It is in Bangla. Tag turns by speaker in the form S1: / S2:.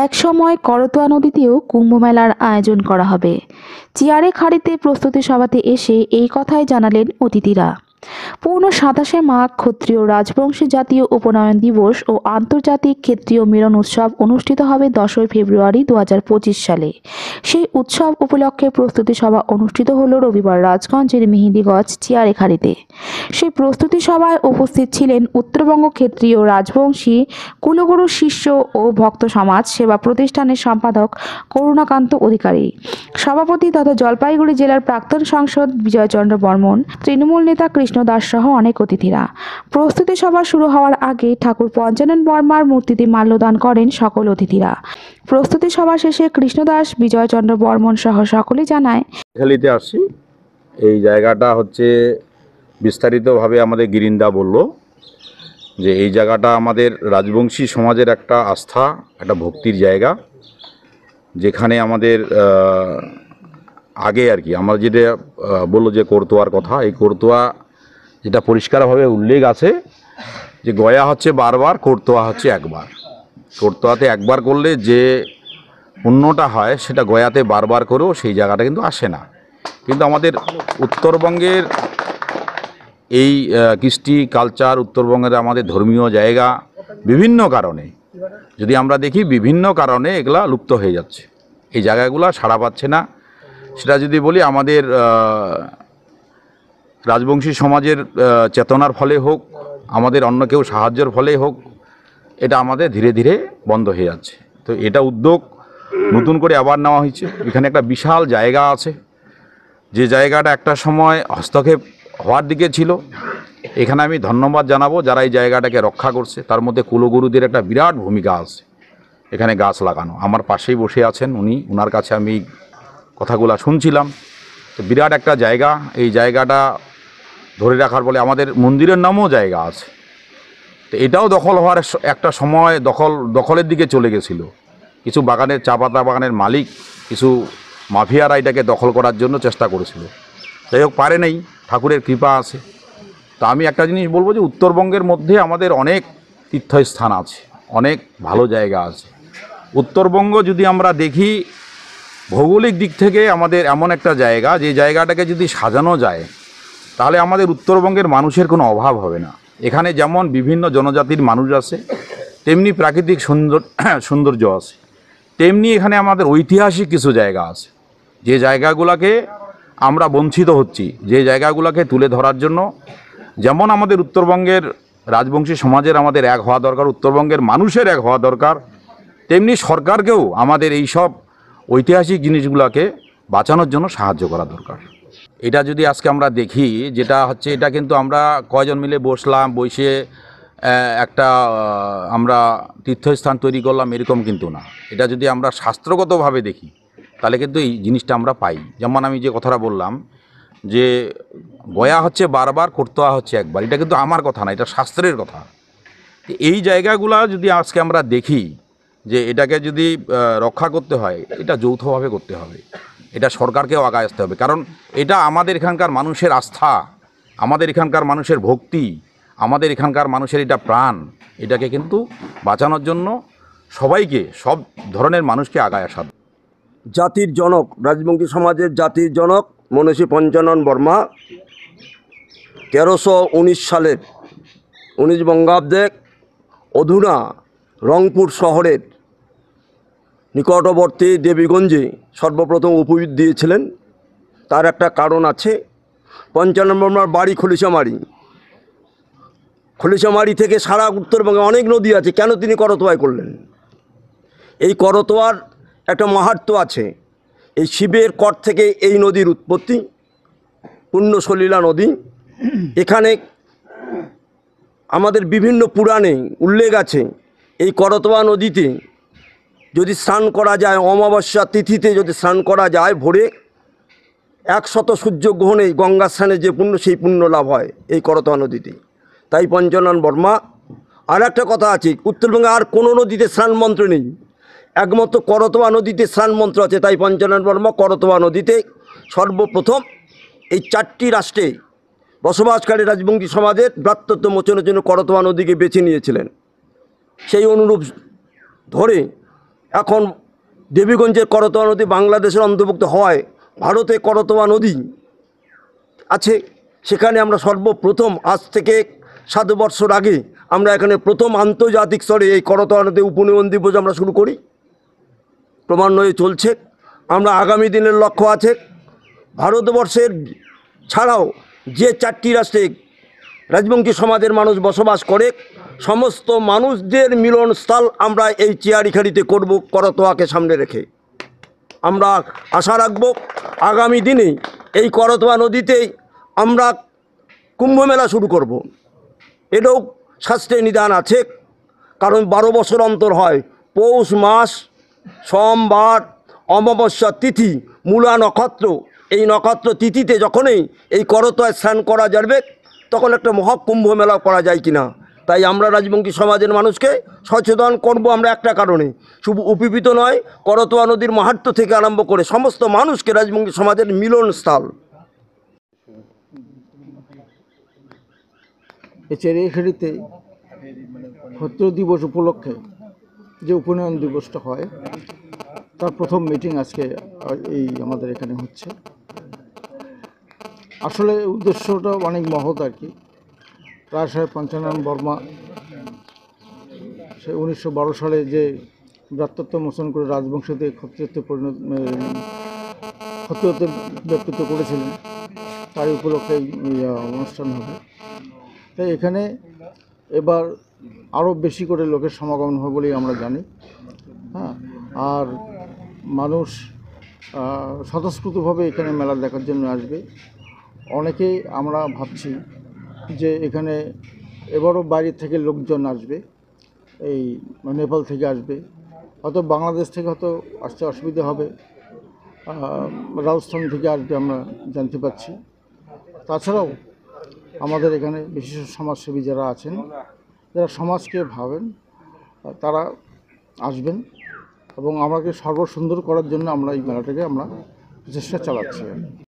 S1: একসময় করতোয়া নদীতেও কুম্ভমেলার আয়োজন করা হবে। চেয়ারে খাড়িতে প্রস্তুতি সভাতে এসে এই কথাই জানালেন অতিথিরা। পৌনে ২৭শে মাঘ ক্ষত্রিয় রাজবংশী জাতীয় উপনয়ন দিবস ও আন্তর্জাতিক ক্ষত্রিয় মিলন উৎসব অনুষ্ঠিত হবে ১০ই ফেব্রুয়ারি ২০২৫ সালে। সেই উৎসব উপলক্ষে প্রস্তুতি সভা অনুষ্ঠিত হলো রবিবার রাজগঞ্জের মেহেন্দিগঞ্জ চেয়ারেখাড়িতে। সেই প্রস্তুতি সভায় উপস্থিত ছিলেন উত্তরবঙ্গ ক্ষত্রিয় রাজবংশী কুলগুরু শিষ্য ও ভক্ত সমাজ সেবা প্রতিষ্ঠানের সম্পাদক করুণাকান্ত অধিকারী, সভাপতি তথা জলপাইগুড়ি জেলার প্রাক্তন সাংসদ বিজয়চন্দ্র বর্মন, তৃণমূল নেতা কৃষ্ণ দাস সহ অনেক অতিথিরা। প্রস্তুতি সভা শুরু হওয়ার আগে ঠাকুর পঞ্চানন বর্মার মূর্তিতে মাল্যদান করেন সকল অতিথিরা। প্রস্তুতি সভা শেষে কৃষ্ণ দাস, বিজয়চন্দ্র বর্মন সহ সকলেই জানায়,
S2: খেলিতে আসছি। এই জায়গাটা হচ্ছে বিস্তারিতভাবে আমাদের গিরিন্দা বলল যে এই জায়গাটা আমাদের রাজবংশী সমাজের একটা আস্থা, একটা ভক্তির জায়গা, যেখানে আমাদের আগে আর কি আমরা যেটা বললো যে করতোয়ার কথা, এই করতোয়া যেটা পরিষ্কারভাবে উল্লেখ আছে যে গয়া হচ্ছে বারবার, করতোয়া হচ্ছে একবার। করতোয়াতে একবার করলে যে পুণ্যটা হয় সেটা গয়াতে বারবার করেও সেই জায়গাটা কিন্তু আসে না। কিন্তু আমাদের উত্তরবঙ্গের এই কৃষ্টি কালচার, উত্তরবঙ্গের আমাদের ধর্মীয় জায়গা বিভিন্ন কারণে যদি আমরা দেখি, বিভিন্ন কারণে এগুলা লুপ্ত হয়ে যাচ্ছে, এই জায়গাগুলো সাড়া পাচ্ছে না। সেটা যদি বলি আমাদের রাজবংশী সমাজের চেতনার ফলে হোক, আমাদের অন্য কেউ সাহায্যের ফলে হোক, এটা আমাদের ধীরে ধীরে বন্ধ হয়ে যাচ্ছে। তো এটা উদ্যোগ নতুন করে আবার নেওয়া হয়েছে। এখানে একটা বিশাল জায়গা আছে, যে জায়গাটা একটা সময় হস্তক্ষেপ হওয়ার দিকে ছিল। এখানে আমি ধন্যবাদ জানাবো যারা এই জায়গাটাকে রক্ষা করছে। তার মধ্যে কুলগুরুদের একটা বিরাট ভূমিকা আছে। এখানে গাছ লাগানো, আমার পাশেই বসে আছেন উনি, ওনার কাছে আমি কথাগুলো শুনছিলাম। তো বিরাট একটা জায়গা, এই জায়গাটা ধরে রাখার ফলে আমাদের মন্দিরের নামও জায়গা আছে। তো এটাও দখল হওয়ার একটা সময় দখলের দিকে চলে গেছিল। কিছু বাগানের, চা পাতা বাগানের মালিক, কিছু মাফিয়ারা এটাকে দখল করার জন্য চেষ্টা করেছিল। যাই হোক, পারে নাই, ঠাকুরের কৃপা আছে। তা আমি একটা জিনিস বলবো যে উত্তরবঙ্গের মধ্যে আমাদের অনেক তীর্থস্থান আছে, অনেক ভালো জায়গা আছে। উত্তরবঙ্গ যদি আমরা দেখি, ভৌগোলিক দিক থেকে আমাদের এমন একটা জায়গা, যে জায়গাটাকে যদি সাজানো যায় তাহলে আমাদের উত্তরবঙ্গের মানুষের কোনো অভাব হবে না। এখানে যেমন বিভিন্ন জনজাতির মানুষ আছে, তেমনি প্রাকৃতিক সৌন্দর্য আছে, তেমনি এখানে আমাদের ঐতিহাসিক কিছু জায়গা আছে, যে জায়গাগুলোকে আমরা বঞ্চিত হচ্ছি, যে জায়গাগুলোকে তুলে ধরার জন্য যেমন আমাদের উত্তরবঙ্গের রাজবংশী সমাজের আমাদের এক হওয়া দরকার, উত্তরবঙ্গের মানুষের এক হওয়া দরকার, তেমনি সরকারকেও আমাদের এই সব ঐতিহাসিক জিনিসগুলোকে বাঁচানোর জন্য সাহায্য করা দরকার। এটা যদি আজকে আমরা দেখি, যেটা হচ্ছে, এটা কিন্তু আমরা কয়জন মিলে বসলাম, বসে একটা আমরা তীর্থস্থান তৈরি করলাম, এরকম কিন্তু না। এটা যদি আমরা শাস্ত্রগতভাবে দেখি তাহলে কিন্তু এই জিনিসটা আমরা পাই। যেমন আমি যে কথাটা বললাম যে গয়া হচ্ছে বারবার, করতোয়া হচ্ছে একবার, এটা কিন্তু আমার কথা না, এটা শাস্ত্রের কথা। এই জায়গাগুলো যদি আজকে আমরা দেখি যে এটাকে যদি রক্ষা করতে হয়, এটা যৌথভাবে করতে হবে, এটা সরকারকেও আগায় আসতে হবে। কারণ এটা আমাদের এখানকার মানুষের আস্থা, আমাদের এখানকার মানুষের ভক্তি, আমাদের এখানকার মানুষের এটা প্রাণ। এটাকে কিন্তু বাঁচানোর জন্য সবাইকে, সব ধরনের মানুষকে আগায় আসা।
S3: জাতির জনক, রাজবংশী সমাজের জাতির জনক মনীষী পঞ্চানন বর্মা ১৩১৯ সালের ১৯ বঙ্গাব্দে অধুনা রংপুর শহরের নিকটবর্তী দেবীগঞ্জে সর্বপ্রথম উপবীত দিয়েছিলেন। তার একটা কারণ আছে। পঞ্চানন বর্মার বাড়ি খলিশামারি, খলিশামারি থেকে সারা উত্তরবঙ্গে অনেক নদী আছে, কেন তিনি করতোয়ায় করলেন? এই করতোয়ার একটা মাহাত্ম্য আছে। এই শিবের কর থেকে এই নদীর উৎপত্তি, পুণ্যসলীলা নদী। এখানে আমাদের বিভিন্ন পুরাণে উল্লেখ আছে, এই করতোয়া নদীতে যদি স্নান করা যায়, অমাবস্যা তিথিতে যদি স্নান করা যায় ভোরে, ১০০ সূর্যগ্রহণে গঙ্গা স্নানে যে পুণ্য, সেই পুণ্য লাভ হয় এই করতোয়া নদীতে। তাই পঞ্চানন বর্মা, আর একটা কথা আছে, উত্তরবঙ্গে আর কোনো নদীতে স্নান মন্ত্র নেই, একমাত্র করতোয়া নদীতে স্নান মন্ত্র আছে। তাই পঞ্চানন বর্মা করতোয়া নদীতে সর্বপ্রথম এই 4টি রাষ্ট্রে বসবাসকারী রাজবংশী সমাজের ভ্রাতৃত্ব মোচনের জন্য করতোয়া নদীকে বেছে নিয়েছিলেন। সেই অনুরূপ ধরে এখন দেবীগঞ্জের করতোয়া নদী বাংলাদেশের অন্তর্ভুক্ত হয়, ভারতে করতোয়া নদী আছে, সেখানে আমরা সর্বপ্রথম আজ থেকে 7 বছর আগে আমরা এখানে প্রথম আন্তর্জাতিক স্তরে এই করতোয়া নদী উপনয়ন দিবস আমরা শুরু করি, ক্রমান্বয়ে চলছে। আমরা আগামী দিনের লক্ষ্য আছে ভারতবর্ষের ছাড়াও যে 4টি রাষ্ট্রে রাজবংশী সমাজের মানুষ বসবাস করে সমস্ত মানুষদের মিলনস্থল আমরা এই চিয়ারিখাড়িতে করব, করতোয়াকে সামনে রেখে। আমরা আশা রাখব আগামী দিনে এই করতোয়া নদীতেই আমরা কুম্ভ মেলা শুরু করব। এটাও শাস্ত্রে নিদান আছে, কারণ 12 বছর অন্তর হয়। পৌষ মাস, সোমবার, অমাবস্যা তিথি, মূলা নক্ষত্র, এই নক্ষত্র তিথিতে যখনই এই করতোয়ায় স্নান করা যাবে তখন একটা মহাকুম্ভ মেলা করা যায় কিনা। তাই আমরা রাজবংশী সমাজের মানুষকে সচেতন করব আমরা একটা কারণে, শুধু উপীপিত নয়, করতোয়া নদীর মাহাত্ম্য থেকে আরম্ভ করে সমস্ত মানুষকে রাজবংশী সমাজের মিলনস্থল।
S4: এই চেরিয়াখাড়িতে ক্ষত্রিয় দিবস উপলক্ষে যে উপনয়ন দিবসটা হয় তার প্রথম মিটিং আজকে এই আমাদের এখানে হচ্ছে। আসলে উদ্দেশ্যটা অনেক মহৎ আর কি। রায় সাহেব পঞ্চানন বর্মা সে 1912 সালে যে ব্রাত্যত্ব মোচন করে রাজবংশতে ক্ষত্রিয়তে ব্যাপৃত করেছিলেন, তার উপলক্ষে এই অনুষ্ঠান হবে। তাই এখানে এবার আরও বেশি করে লোকের সমাগম হবে বলেই আমরা জানি। হ্যাঁ, আর মানুষ স্বতঃস্ফূর্তভাবে এখানে মেলা দেখার জন্য আসবে। অনেকেই আমরা ভাবছি যে এখানে এবারও বাইরে থেকে লোকজন আসবে, এই নেপাল থেকে আসবে, হয়তো বাংলাদেশ থেকে হয়তো আসতে অসুবিধা হবে, রাজস্থান থেকে আসবে আমরা জানতে পারছি। তাছাড়াও আমাদের এখানে বিশিষ্ট সমাজসেবী যারা আছেন, যারা সমাজকে ভাবেন, তারা আসবেন এবং আমাকে সর্বসুন্দর করার জন্য আমরা এই মেলাটাকে আমরা চেষ্টা চালাচ্ছি।